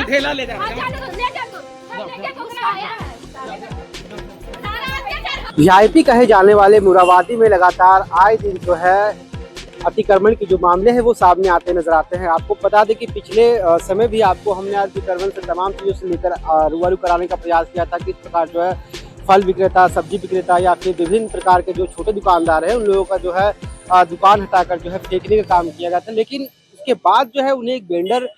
ठेला ले जा वीआईपी कहे जाने वाले मुराबादी में लगातार आए दिन जो है अतिक्रमण के जो मामले हैं वो सामने आते नजर आते हैं। आपको बता दें कि पिछले समय भी आपको हमने अतिक्रमण से तमाम चीज़ों से लेकर रूबरू कराने का प्रयास किया था कि इस प्रकार जो है फल विक्रेता, सब्जी विक्रेता या फिर विभिन्न प्रकार के जो छोटे दुकानदार हैं उन लोगों का जो है दुकान हटाकर जो है फेंकने का काम किया गया था। लेकिन उसके बाद जो है उन्हें एक वेंडर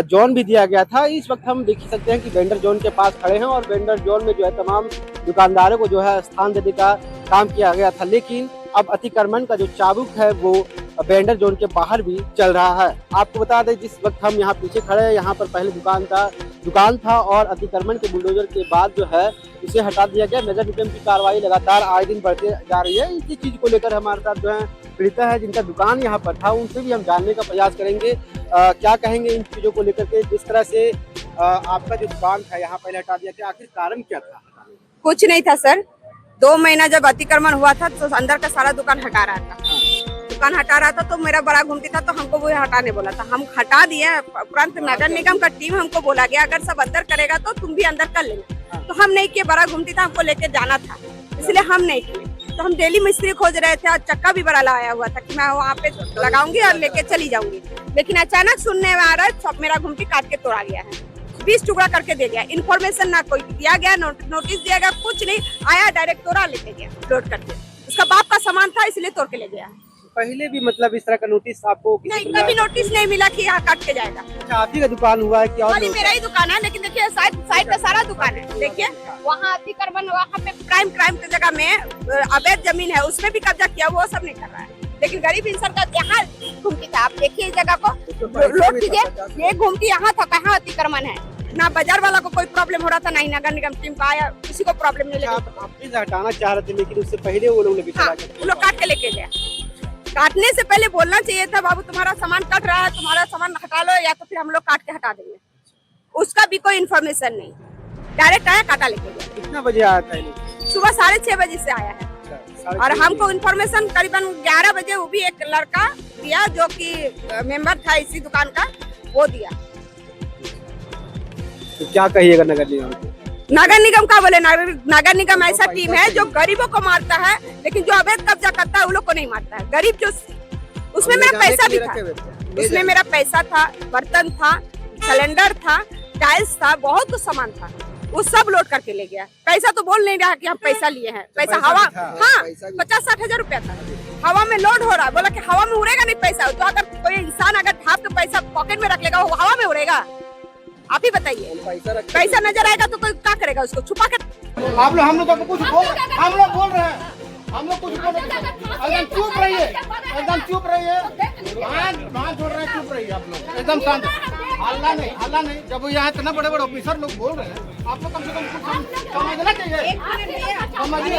जोन भी दिया गया था। इस वक्त हम देख सकते हैं कि वेंडर जोन के पास खड़े हैं और वेंडर जोन में जो है तमाम दुकानदारों को जो है स्थान देने का काम किया गया था। लेकिन अब अतिक्रमण का जो चाबुक है वो वेंडर जोन के बाहर भी चल रहा है। आपको बता दें जिस वक्त हम यहाँ पीछे खड़े हैं यहाँ पर पहले दुकान था और अतिक्रमण के बुलडोजर के बाद जो है उसे हटा दिया गया। नगर निगम की कार्रवाई लगातार आए दिन बढ़ते जा रही है। इसी चीज को लेकर हमारे साथ जो है पीड़िता है जिनका दुकान यहाँ पर था, उनसे भी हम जानने का प्रयास करेंगे क्या कहेंगे इन चीजों को लेकर के। जिस तरह से आपका जो दुकान था यहाँ पहले हटा दिया गया, आखिर कारण क्या था? कुछ नहीं था सर, 2 महीना जब अतिक्रमण हुआ था तो अंदर का सारा दुकान हटा रहा था। दुकान हटा रहा था तो मेरा बड़ा घूमती था तो हमको वो हटाने बोला था, हम हटा दिए। उपरांत नगर निगम का टीम हमको बोला गया अगर सब अंदर करेगा तो तुम भी अंदर कर लेना। तो हम नहीं किए, बड़ा घूमती था, हमको लेके जाना था इसलिए हम नहीं किए। तो हम डेली मिस्त्री खोज रहे थे और चक्का भी बड़ा लाया हुआ था कि मैं वहाँ पे लगाऊंगी और लेके चली जाऊंगी। लेकिन अचानक सुनने में आ रहा है सब मेरा घूमती काट के तोड़ा गया है, 20 टुकड़ा करके दे गया। इन्फॉर्मेशन ना कोई दिया गया, नोटिस दिया गया, कुछ नहीं आया, डायरेक्ट तोड़ा लेके गया लोड करके। उसका बाप का सामान था इसलिए तोड़ के ले गया। पहले भी मतलब इस तरह का नोटिस आपको नहीं, कभी नोटिस नहीं मिला कि यहाँ काट के जाएगा। अच्छा, आप ही का दुकान हुआ है कि और मेरा ही दुकान है, लेकिन देखिए साइड पे सारा दुकान है। देखिए वहाँ अतिक्रमण, वहाँ पे क्राइम की जगह में अवैध जमीन है उसमें भी कब्जा किया, वो सब नहीं कर रहा है। लेकिन गरीब इंसान का यहाँ घूमती था, आप देखिए इस जगह को लोड कीजिए, ये घूमती यहाँ था, कहाँ अतिक्रमण है। ना बाजार वाला को कोई प्रॉब्लम हो रहा था, ना ही नगर निगम टीम का आया, किसी को प्रॉब्लम नहीं लगी। आप हटाना चाह रहे थे लेकिन उससे पहले वो लोग लेके चला गया। वो लोग काट के लेके गया। काटने से पहले बोलना चाहिए था बाबू तुम्हारा सामान कट रहा है, तुम्हारा सामान हटा लो या तो फिर हम लोग काट के हटा देंगे। उसका भी कोई इन्फॉर्मेशन नहीं, डायरेक्ट आया काटा लेके गया। कितना बजे आया था? सुबह 6:30 बजे से आया है और हमको इन्फॉर्मेशन करीबन 11 बजे वो भी एक लड़का दिया जो कि मेंबर था इसी दुकान का, वो दिया। तो क्या कहिएगा नगर निगम को? नगर निगम का बोले, नगर निगम ऐसा टीम है जो गरीबों को मारता है, लेकिन जो अवैध कब्जा करता है वो लोग को नहीं मारता है। गरीब जो उसमें मेरा पैसा भी था, उसमें मेरा पैसा था, बर्तन था, सिलेंडर था, टाइल्स था, बहुत कुछ सामान था, वो सब लोड करके ले गया। पैसा तो बोल नहीं रहा कि हम पैसा लिए हैं, पैसा हवा, हाँ 50-60 हजार रुपया था, हवा में लोड हो रहा है। बोला कि हवा में उड़ेगा नहीं पैसा, तो अगर कोई इंसान अगर ढाप के पैसा पॉकेट में रख लेगा वो हवा में उड़ेगा? आप ही बताइए, पैसा नजर आएगा तो कोई क्या करेगा, उसको छुपा कर? हम लोग तो कुछ बोल रहे हैं, हम लोग कुछ बोल रहे हैं, एकदम चुप रहिए, एकदम चुप रहिए, वहाँ छोड़ रहे हैं, चुप रहिए आप लोग, एकदम शांत, हल्ला नहीं। जब यहाँ इतना बड़े ऑफिसर लोग बोल रहे हैं, आप लोग कम से कम कुछ समझना चाहिए। समझिए,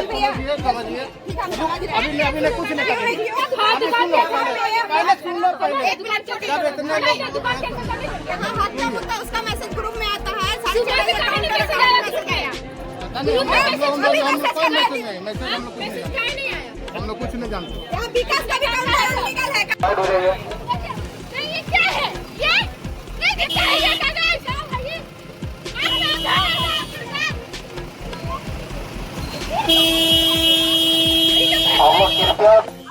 अभी कुछ नहीं करेंगे, अभी सुन लो पहले जब इतने लोग उसका मैसेज ग्रुप में आता है, हम लोग कुछ नहीं जानते।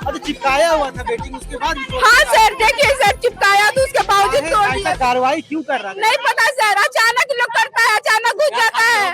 अरे चिपकाया हुआ था बेटिंग, उसके बाद हाँ सर, देखिए सर चिपकाया तो उसके बावजूद तोड़ दिया। कार्रवाई क्यों कर रहा है? नहीं पता सर, अचानक लोग करता है, अचानक घुस जाता है,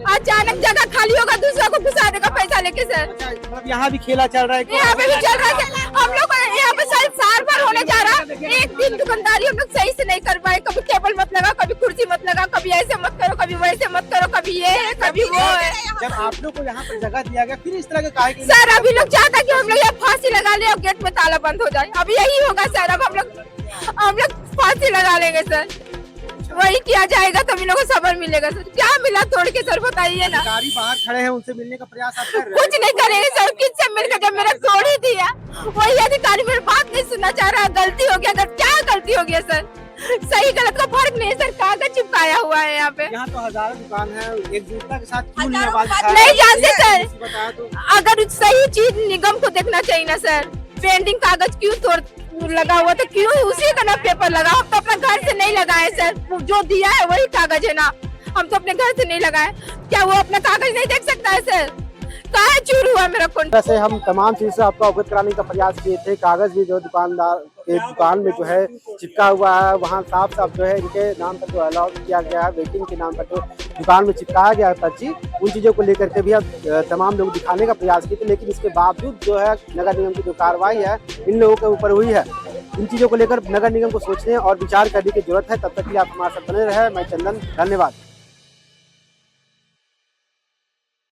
अचानक जगह खाली होगा दूसरा को घुसा देगा पैसा लेके सर। मतलब यहाँ भी खेला चल रहा है, यहाँ पे भी चल रहा है। हम लोग यहाँ पे साल भर होने जा रहा है, एक दिन दुकानदारी हम लोग सही से नहीं कर पाए। कभी टेबल मत लगा, कभी कुर्सी मत लगा, कभी ऐसे मत करो, कभी वैसे मत करो, कभी ये है कभी वो है। जब आप लोग को यहाँ पर जगह दिया गया फिर इस तरह के काहे? सर अभी लोग चाहता कि हम लोग यहाँ फांसी लगा ले और गेट में ताला बंद हो जाए, अब यही होगा सर। अब हम लोग फांसी लगा लेंगे सर, वही किया जाएगा तो हम लोगों को सबर मिलेगा सर। क्या मिला तोड़ के सर, बताइए ना। गाड़ी बाहर खड़े हैं, उनसे मिलने का प्रयास आप कर रहे हैं? कुछ नहीं करेंगे सर, किससे मिलकर जब मेरा तोड़ ही दिया, वही अधिकारी मेरी बात नहीं सुनना चाह रहा है। गलती हो गया, अगर क्या गलती हो गया सर, सही गलत का फर्क नहीं सर, कागज चिपकाया हुआ है यहाँ पे। यहाँ तो हजारों दुकान है, एक दूसरे के साथ क्यों नहीं जानते सर, तो अगर सही चीज निगम को देखना चाहिए ना सर। पेंटिंग कागज क्यों तोड़ लगा हुआ था, क्यों उसी का ना पेपर लगा। हम तो अपना घर से नहीं लगाए सर, जो दिया है वही कागज है ना, हम तो अपने घर से नहीं लगाए। क्या वो अपना कागज नहीं देख सकता है सर? कहाँ चूर हुआ मेरा कौन? वैसे हम तमाम चीज़ से आपको अवगत कराने का प्रयास किए थे। कागज भी जो दुकानदार के दुकान में जो है चिपका हुआ है, वहाँ साफ साफ जो है इनके नाम पर जो अलाउ किया गया है, वेटिंग के नाम पर जो दुकान में चिपकाया गया है पर्ची, उन चीज़ों को लेकर के भी अब तमाम लोग दिखाने का प्रयास किए थे। लेकिन इसके बावजूद जो है नगर निगम की जो कार्रवाई है इन लोगों के ऊपर हुई है, इन चीज़ों को लेकर नगर निगम को सोचने और विचार करने की जरूरत है। तब तक के लिए आप हमारे साथ बने रहे। मैं चंदन, धन्यवाद।